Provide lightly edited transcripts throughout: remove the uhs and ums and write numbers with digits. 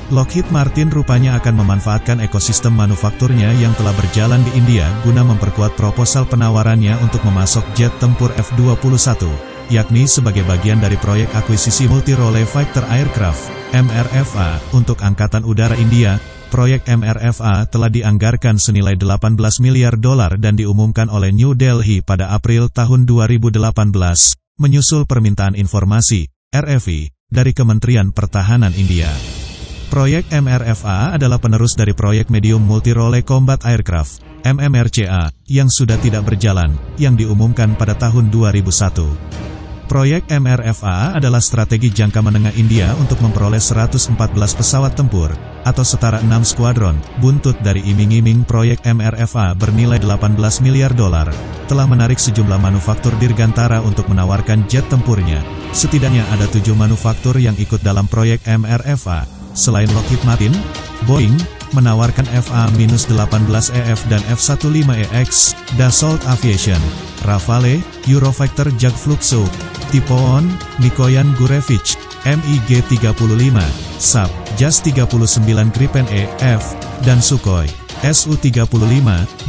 Lockheed Martin rupanya akan memanfaatkan ekosistem manufakturnya yang telah berjalan di India guna memperkuat proposal penawarannya untuk memasok jet tempur F-21, yakni sebagai bagian dari proyek akuisisi Multi-Role Fighter Aircraft, MRFA, untuk Angkatan Udara India. Proyek MRFA telah dianggarkan senilai $18 miliar dan diumumkan oleh New Delhi pada April tahun 2018, menyusul permintaan informasi, RFI, dari Kementerian Pertahanan India. Proyek MRFA adalah penerus dari proyek Medium Multi-Role Combat Aircraft, MMRCA, yang sudah tidak berjalan, yang diumumkan pada tahun 2001. Proyek MRFA adalah strategi jangka menengah India untuk memperoleh 114 pesawat tempur, atau setara 6 skuadron, buntut dari iming-iming proyek MRFA bernilai $18 miliar, telah menarik sejumlah manufaktur dirgantara untuk menawarkan jet tempurnya. Setidaknya ada 7 manufaktur yang ikut dalam proyek MRFA. Selain Lockheed Martin, Boeing menawarkan FA-18EF dan F-15EX, Dassault Aviation, Rafale, Eurofighter Jagdflugzeug, Typhoon, Mikoyan Gurevich, MiG-35, Saab, JAS-39 Gripen E/F, dan Sukhoi Su-35,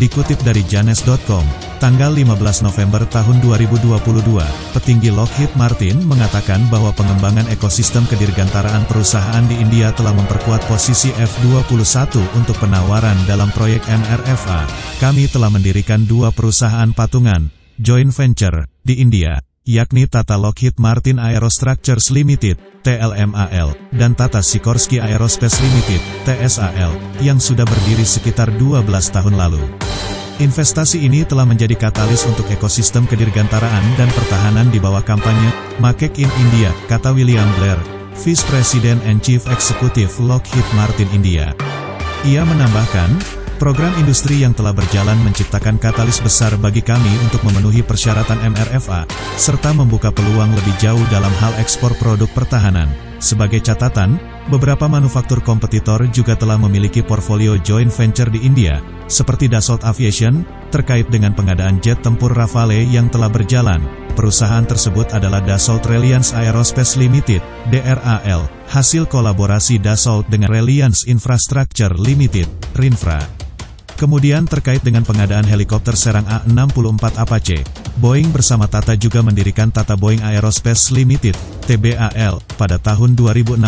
dikutip dari Janes.com, tanggal 15 November tahun 2022, petinggi Lockheed Martin mengatakan bahwa pengembangan ekosistem kedirgantaraan perusahaan di India telah memperkuat posisi F-21 untuk penawaran dalam proyek MRFA. Kami telah mendirikan 2 perusahaan patungan, joint venture, di India, yakni Tata Lockheed Martin Aerostructures Limited, TLMAL, dan Tata Sikorsky Aerospace Limited, TSAL, yang sudah berdiri sekitar 12 tahun lalu. Investasi ini telah menjadi katalis untuk ekosistem kedirgantaraan dan pertahanan di bawah kampanye Make in India, kata William Blair, Vice President and Chief Executive Lockheed Martin India. Ia menambahkan, program industri yang telah berjalan menciptakan katalis besar bagi kami untuk memenuhi persyaratan MRFA, serta membuka peluang lebih jauh dalam hal ekspor produk pertahanan. Sebagai catatan, beberapa manufaktur kompetitor juga telah memiliki portfolio joint venture di India, seperti Dassault Aviation, terkait dengan pengadaan jet tempur Rafale yang telah berjalan. Perusahaan tersebut adalah Dassault Reliance Aerospace Limited, DRAL, hasil kolaborasi Dassault dengan Reliance Infrastructure Limited, RINFRA. Kemudian terkait dengan pengadaan helikopter Serang A-64 Apache, Boeing bersama Tata juga mendirikan Tata Boeing Aerospace Limited, TBAL, pada tahun 2016.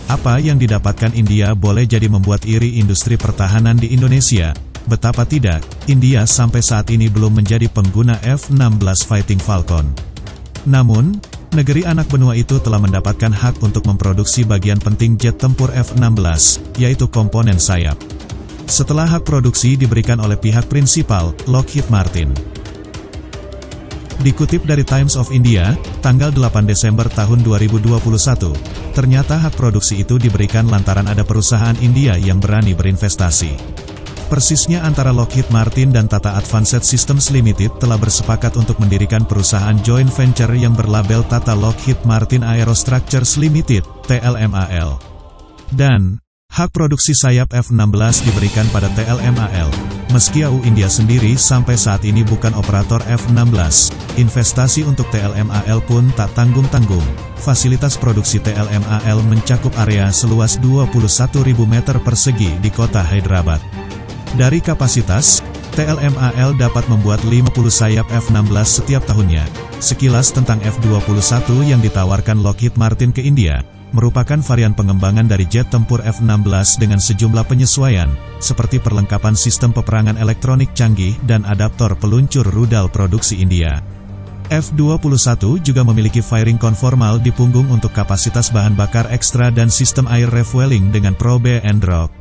Apa yang didapatkan India boleh jadi membuat iri industri pertahanan di Indonesia. Betapa tidak, India sampai saat ini belum menjadi pengguna F-16 Fighting Falcon. Namun, negeri anak benua itu telah mendapatkan hak untuk memproduksi bagian penting jet tempur F-16, yaitu komponen sayap. Setelah hak produksi diberikan oleh pihak prinsipal, Lockheed Martin. Dikutip dari Times of India, tanggal 8 Desember tahun 2021, ternyata hak produksi itu diberikan lantaran ada perusahaan India yang berani berinvestasi. Persisnya antara Lockheed Martin dan Tata Advanced Systems Limited telah bersepakat untuk mendirikan perusahaan joint venture yang berlabel Tata Lockheed Martin Aerostructures Limited, TLMAL. Dan hak produksi sayap F-16 diberikan pada TLMAL. Meski AU India sendiri sampai saat ini bukan operator F-16, investasi untuk TLMAL pun tak tanggung-tanggung. Fasilitas produksi TLMAL mencakup area seluas 21.000 meter persegi di kota Hyderabad. Dari kapasitas, TLMAL dapat membuat 50 sayap F-16 setiap tahunnya. Sekilas tentang F-21 yang ditawarkan Lockheed Martin ke India, merupakan varian pengembangan dari jet tempur F-16 dengan sejumlah penyesuaian, seperti perlengkapan sistem peperangan elektronik canggih dan adaptor peluncur rudal produksi India. F-21 juga memiliki firing konformal di punggung untuk kapasitas bahan bakar ekstra dan sistem air refueling dengan probe and drop.